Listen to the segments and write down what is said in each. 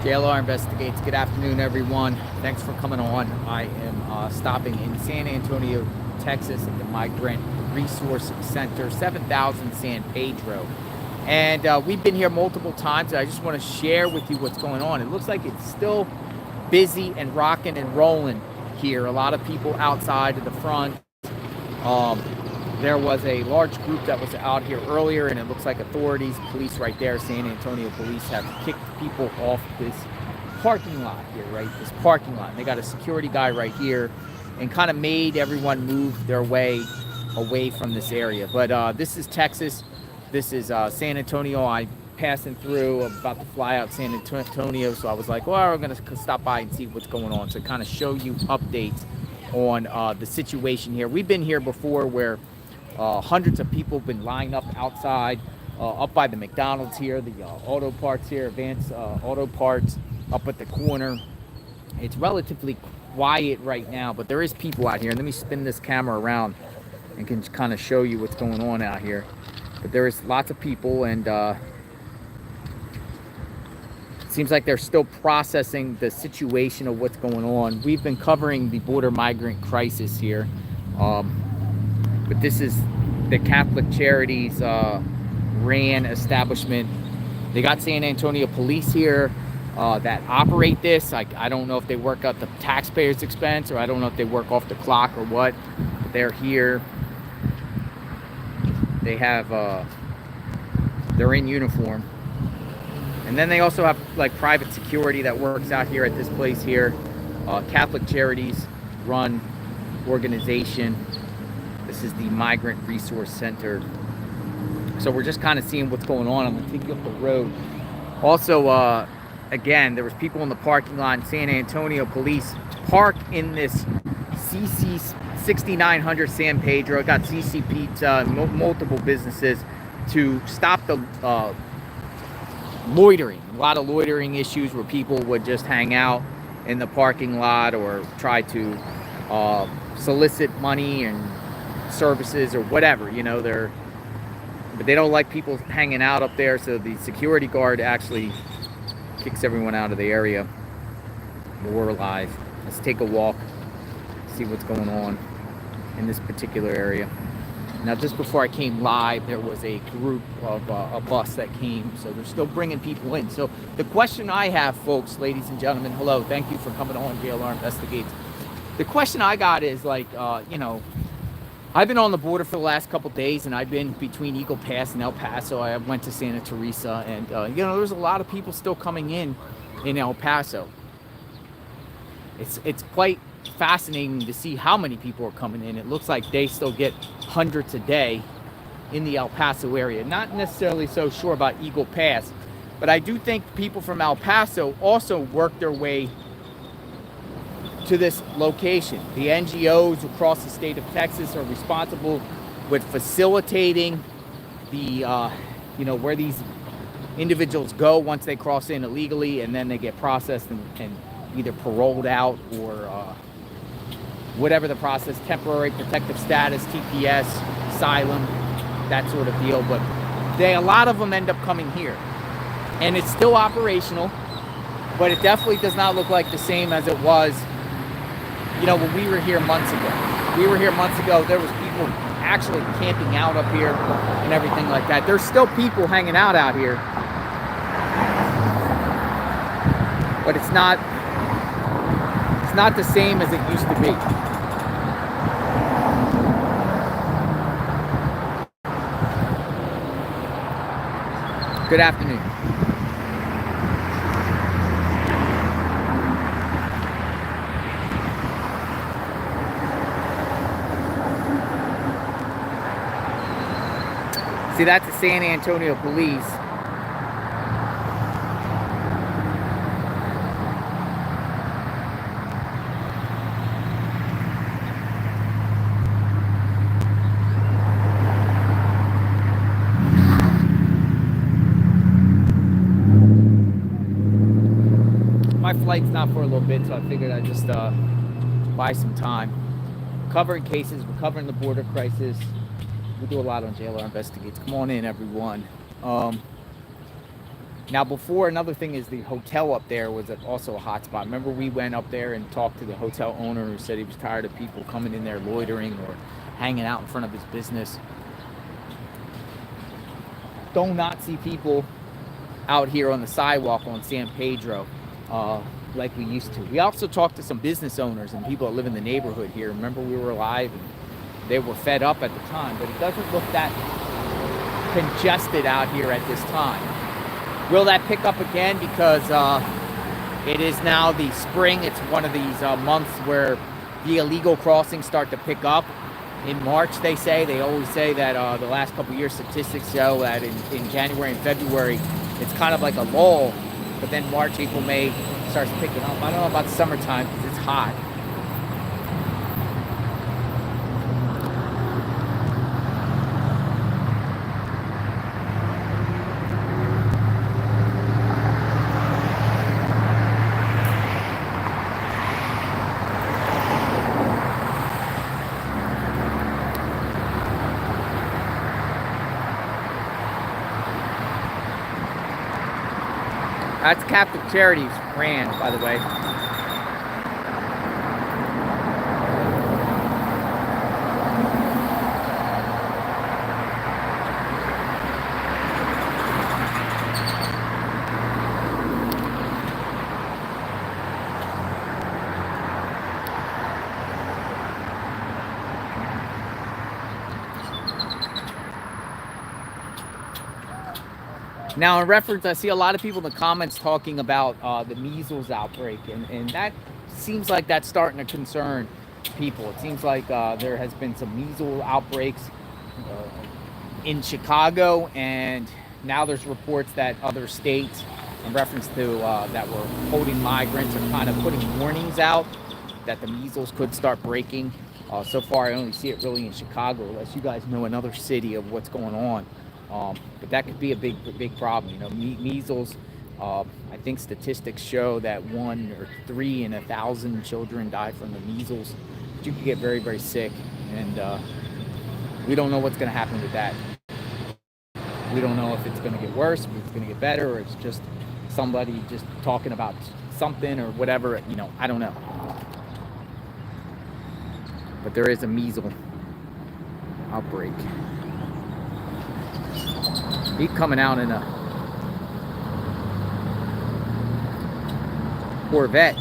JLR Investigates. Good afternoon, everyone. Thanks for coming on. I am stopping in San Antonio, Texas at the Migrant Resouce Center, 7000 San Pedro. And we've been here multiple times. I just want to share with you what's going on. It looks like it's still busy and rocking and rolling here. A lot of people outside of the front. There was a large group that was out here earlier, and it looks like authorities, police right there, San Antonio police, have kicked people off this parking lot here, right? This parking lot. And they got a security guy right here and kind of made everyone move their way away from this area. But this is Texas. This is San Antonio. I'm passing through. I'm about to fly out San Antonio, so I was like, well, we're going to stop by and see what's going on. So kind of show you updates on the situation here. We've been here before where hundreds of people have been lined up outside, up by the McDonald's here, the auto parts here, Advanced Auto Parts up at the corner. It's relatively quiet right now, but there is people out here. Let me spin this camera around and can kind of show you what's going on out here. But there is lots of people, and it seems like they're still processing the situation of what's going on. We've been covering the border migrant crisis here. But this is the Catholic Charities ran establishment. They got San Antonio police here that operate this. I don't know if they work at the taxpayers' expense, or I don't know if they work off the clock or what. But they're here. They have, they're in uniform. And then they also have like private security that works out here at this place here. Catholic Charities run organization. This is the Migrant Resouce Center. So we're just kind of seeing what's going on. I'm gonna take you up the road. Also, again, there was people in the parking lot. San Antonio police park in this CC 6900 San Pedro. It got CC Pizza, multiple businesses to stop the loitering. A lot of loitering issues where people would just hang out in the parking lot or try to solicit money and services or whatever, you know. But they don't like people hanging out up there, so the security guard actually kicks everyone out of the area. We're live. Let's take a walk, see what's going on in this particular area. Now, just before I came live, there was a group of a bus that came, so they're still bringing people in. So the question I have, folks, ladies and gentlemen, hello, thank you for coming on JLR Investigates. The question I got is like, you know, I've been on the border for the last couple days, and I've been between Eagle Pass and El Paso. I went to Santa Teresa, and you know, there's a lot of people still coming in El Paso. It's quite fascinating to see how many people are coming in. It looks like they still get hundreds a day in the El Paso area. Not necessarily so sure about Eagle Pass, but I do think people from El Paso also work their way to this location. The NGOs across the state of Texas are responsible with facilitating the, you know, where these individuals go once they cross in illegally, and then they get processed and either paroled out or whatever the process, temporary protective status, TPS, asylum, that sort of deal. But a lot of them end up coming here, and it's still operational, but it definitely does not look like the same as it was, you know, when we were here months ago. We were here months ago. There was people actually camping out up here and everything like that. There's still people hanging out here, but it's not the same as it used to be. Good afternoon. See, that's the San Antonio police. My flight's not for a little bit, so I figured I'd just buy some time. Covering cases, we're covering the border crisis. We do a lot on JLR Investigates. Come on in, everyone. Now, before, another thing is the hotel up there was also a hot spot. Remember, we went up there and talked to the hotel owner who said he was tired of people coming in there loitering or hanging out in front of his business. Do not see people out here on the sidewalk on San Pedro like we used to. We also talked to some business owners and people that live in the neighborhood here. Remember, we were live and they were fed up at the time, but it doesn't look that congested out here at this time. Will that pick up again? Because it is now the spring. It's one of these months where the illegal crossings start to pick up. In March, they say, they always say that the last couple of years statistics show that in January and February, it's kind of like a lull, but then March, April, May starts picking up. I don't know about summertime because it's hot. That's Catholic Charities brand, by the way. Now, in reference, I see a lot of people in the comments talking about the measles outbreak, and that seems like that's starting to concern people. It seems like there has been some measles outbreaks in Chicago, and now there's reports that other states, in reference to that were holding migrants, are kind of putting warnings out that the measles could start breaking. So far, I only see it really in Chicago, unless you guys know another city of what's going on. But that could be a big problem. You know, measles, I think statistics show that 1 or 3 in 1,000 children die from the measles. But you can get very, very sick, and we don't know what's going to happen with that. We don't know if it's going to get worse, if it's going to get better, or it's just somebody just talking about something or whatever. You know, I don't know. But there is a measles outbreak. He coming out in a Corvette.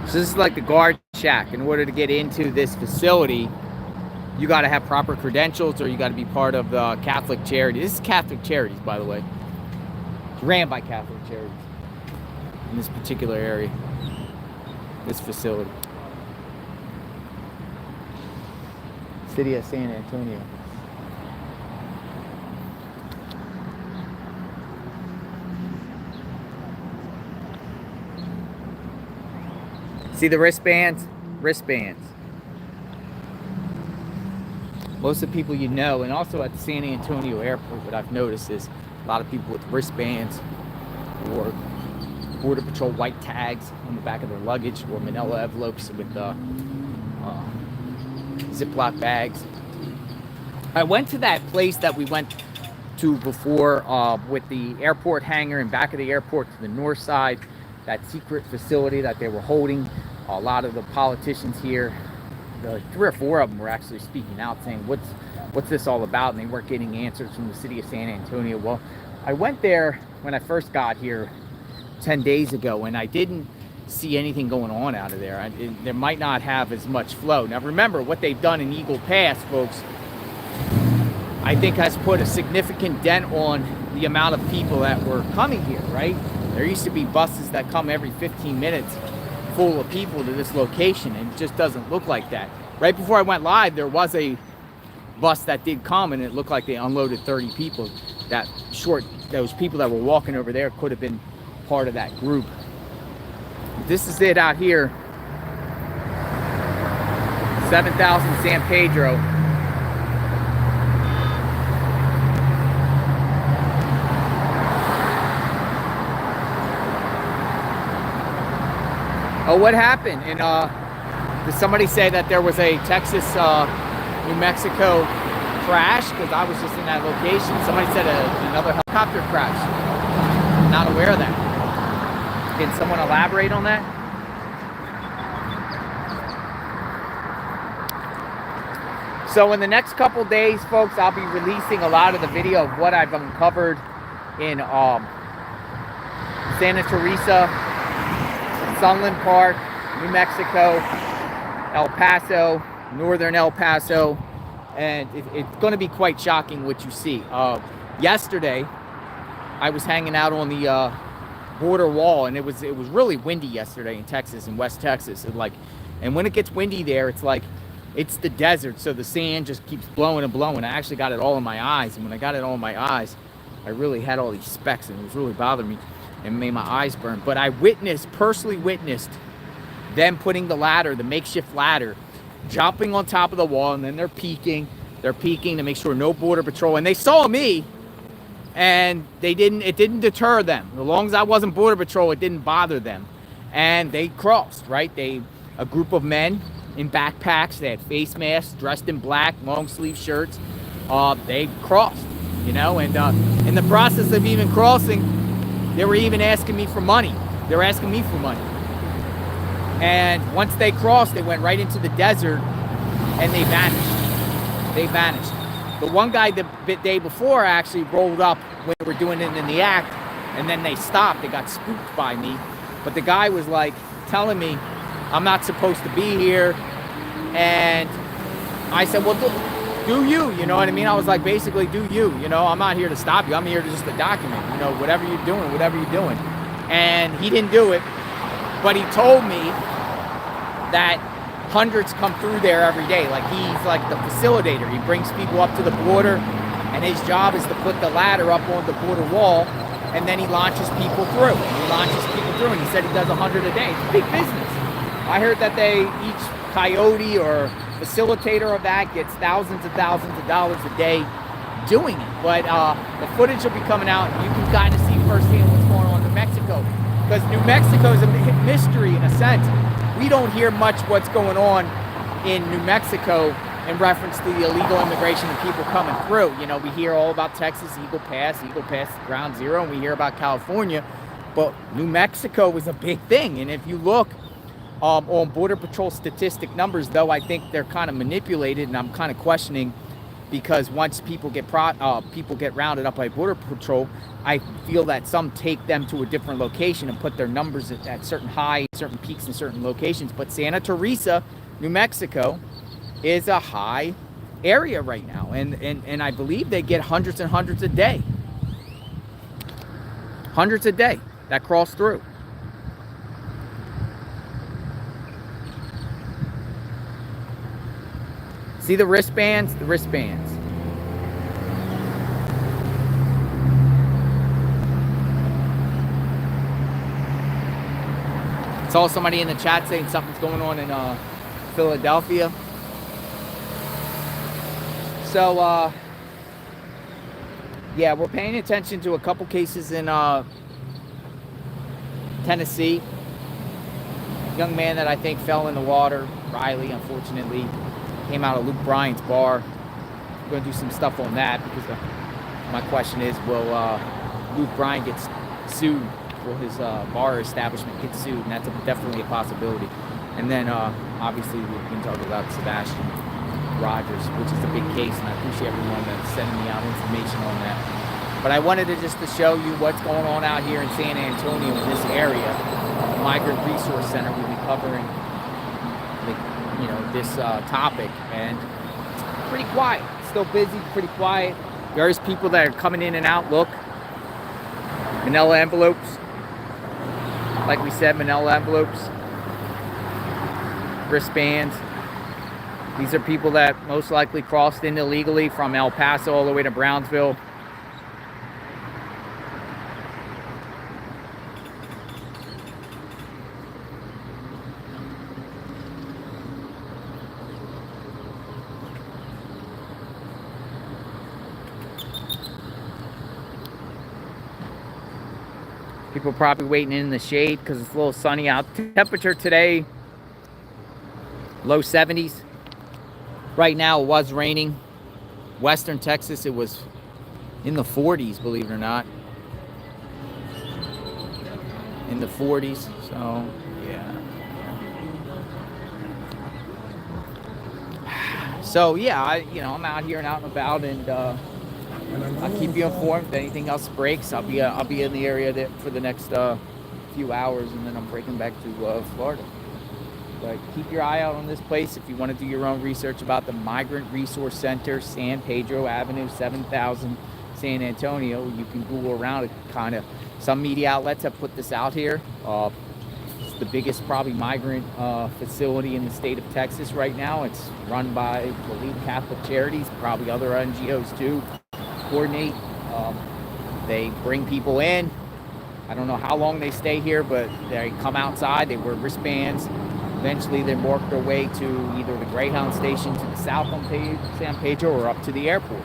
So this is like the guard shack. In order to get into this facility, you got to have proper credentials, or you got to be part of the Catholic Charities. This is Catholic Charities, by the way. It's ran by Catholic Charities in this particular area, this facility. City of San Antonio. See the wristbands? Wristbands. Most of the people you know, and also at the San Antonio airport, what I've noticed is a lot of people with wristbands or Border Patrol white tags on the back of their luggage, or manila envelopes with Ziploc bags. I went to that place that we went to before with the airport hangar and back of the airport to the north side, that secret facility that they were holding. A lot of the politicians here, the 3 or 4 of them were actually speaking out saying, what's this all about? And they weren't getting answers from the city of San Antonio. Well, I went there when I first got here 10 days ago, and I didn't see anything going on out of there. There might not have as much flow. Now remember, what they've done in Eagle Pass, folks, I think has put a significant dent on the amount of people that were coming here, right? There used to be buses that come every 15 minutes full of people to this location, and it just doesn't look like that. Right before I went live, there was a bus that did come, and it looked like they unloaded 30 people. Those people that were walking over there could have been part of that group. This is it out here, 7,000 San Pedro. Oh, what happened? And did somebody say that there was a Texas, New Mexico crash? Because I was just in that location. Somebody said another helicopter crash. I'm not aware of that. Can someone elaborate on that? So in the next couple days, folks, I'll be releasing a lot of the video of what I've uncovered in Santa Teresa, Sunland Park, New Mexico, El Paso, northern El Paso, and it's going to be quite shocking what you see. Yesterday, I was hanging out on the border wall, and it was really windy yesterday in Texas, in West Texas. And when it gets windy there, it's like it's the desert, so the sand just keeps blowing and blowing. I actually got it all in my eyes, and when I got it all in my eyes, I really had all these specks, and it was really bothering me and made my eyes burn. But I personally witnessed them putting the ladder, the makeshift ladder, jumping on top of the wall, and then they're peeking to make sure no border patrol, and they saw me, and it didn't deter them. As long as I wasn't border patrol, it didn't bother them, and they crossed, right? A group of men in backpacks, they had face masks, dressed in black, long sleeve shirts. They crossed, and in the process of even crossing, they were even asking me for money. And once they crossed, they went right into the desert, and they vanished. The one guy the day before actually rolled up when they were doing it in the act, and then they stopped. They got spooked by me. But the guy was like telling me, I'm not supposed to be here. And I said, well, do you, you know what I mean? I was like, basically, do you, I'm not here to stop you. I'm here to just to document, whatever you're doing. And he didn't do it, but he told me that hundreds come through there every day. Like, he's like the facilitator. He brings people up to the border, and his job is to put the ladder up on the border wall, and then he launches people through. And he said he does 100 a day. It's big business. I heard that each coyote or facilitator of that gets thousands of dollars a day doing it. But the footage will be coming out, and you can kind of see firsthand what's going on in New Mexico. Because New Mexico is a mystery in a sense. We don't hear much what's going on in New Mexico in reference to the illegal immigration and people coming through. We hear all about Texas, Eagle Pass, Ground Zero, and we hear about California. But New Mexico is a big thing. And if you look on Border Patrol statistic numbers, though, I think they're kind of manipulated, and I'm kind of questioning, because once people get rounded up by Border Patrol, I feel that some take them to a different location and put their numbers at certain highs, certain peaks in certain locations. But Santa Teresa, New Mexico, is a high area right now, and I believe they get hundreds and hundreds a day. Hundreds a day that cross through. See the wristbands? The wristbands. Saw somebody in the chat saying something's going on in Philadelphia. So, yeah, we're paying attention to a couple cases in Tennessee. Young man that I think fell in the water, Riley, unfortunately. Came out of Luke Bryan's bar. We're going to do some stuff on that, because my question is, will Luke Bryan get sued? Will his bar establishment get sued? And that's definitely a possibility. And then obviously we can talk about Sebastian Rogers, which is a big case, and I appreciate everyone that's sending me out information on that. But I wanted to show you what's going on out here in San Antonio, in this area. The Migrant Resouce Center, we'll be covering this topic, and it's pretty quiet. Still busy, pretty quiet. There's people that are coming in and out. Look, manila envelopes. Like we said, manila envelopes, wristbands. These are people that most likely crossed in illegally from El Paso all the way to Brownsville. People probably waiting in the shade because it's a little sunny out. Temperature today, low 70s. Right now, it was raining. Western Texas, it was in the 40s, believe it or not. In the 40s, so yeah. So yeah, I'm out here and out and about, and I'll keep you informed if anything else breaks. I'll be in the area for the next few hours, and then I'm breaking back to Florida. But keep your eye out on this place if you want to do your own research about the Migrant Resouce Center, San Pedro Avenue, 7000, San Antonio. You can Google around it, kind of. Some media outlets have put this out here. It's the biggest, probably, migrant facility in the state of Texas right now. It's run by, I believe, Catholic Charities, probably other NGOs too. Coordinate. They bring people in. I don't know how long they stay here, but they come outside. They wear wristbands. Eventually, they work their way to either the Greyhound station to the south on San Pedro or up to the airport.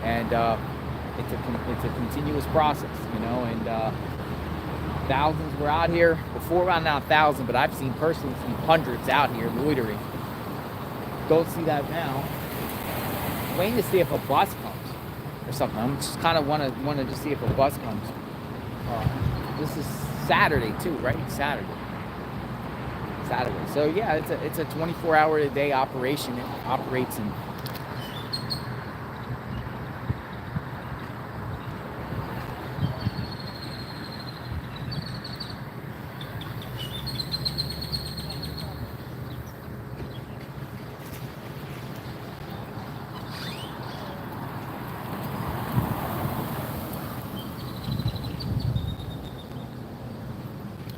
And it's a continuous process, and thousands were out here before. Around now 1,000, but I've personally seen hundreds out here loitering. Don't see that now. Waiting to see if a bus comes or something. I'm just kind of want to see if a bus comes. This is Saturday too, right? Saturday. So yeah, it's a 24-hour-a-day operation. It operates in.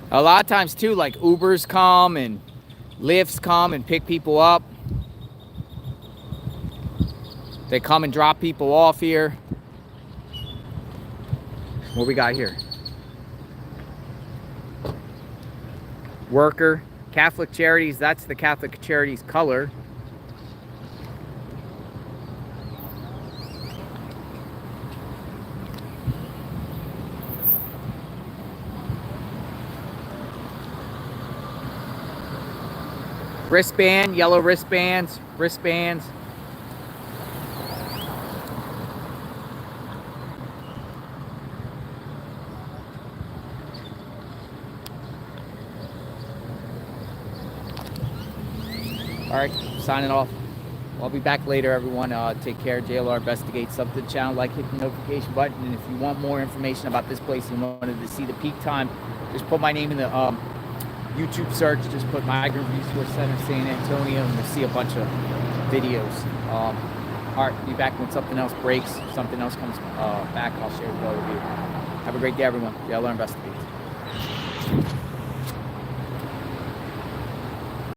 A lot of times too, like Ubers come and Lyfts come and pick people up. They come and drop people off here. What we got here? Worker, Catholic Charities, that's the Catholic Charities color. Wristband, yellow wristbands. All right, signing off. I'll be back later, everyone. Take care. JLR Investigates. Sub to the channel, hit the notification button. And if you want more information about this place and wanted to see the peak time, just put my name in the YouTube search. Just put Migrant Resouce Center, San Antonio, and you'll see a bunch of videos. All right, be back when something else breaks, something else comes back. I'll share it with all of you. Have a great day, everyone. JLR Investigates.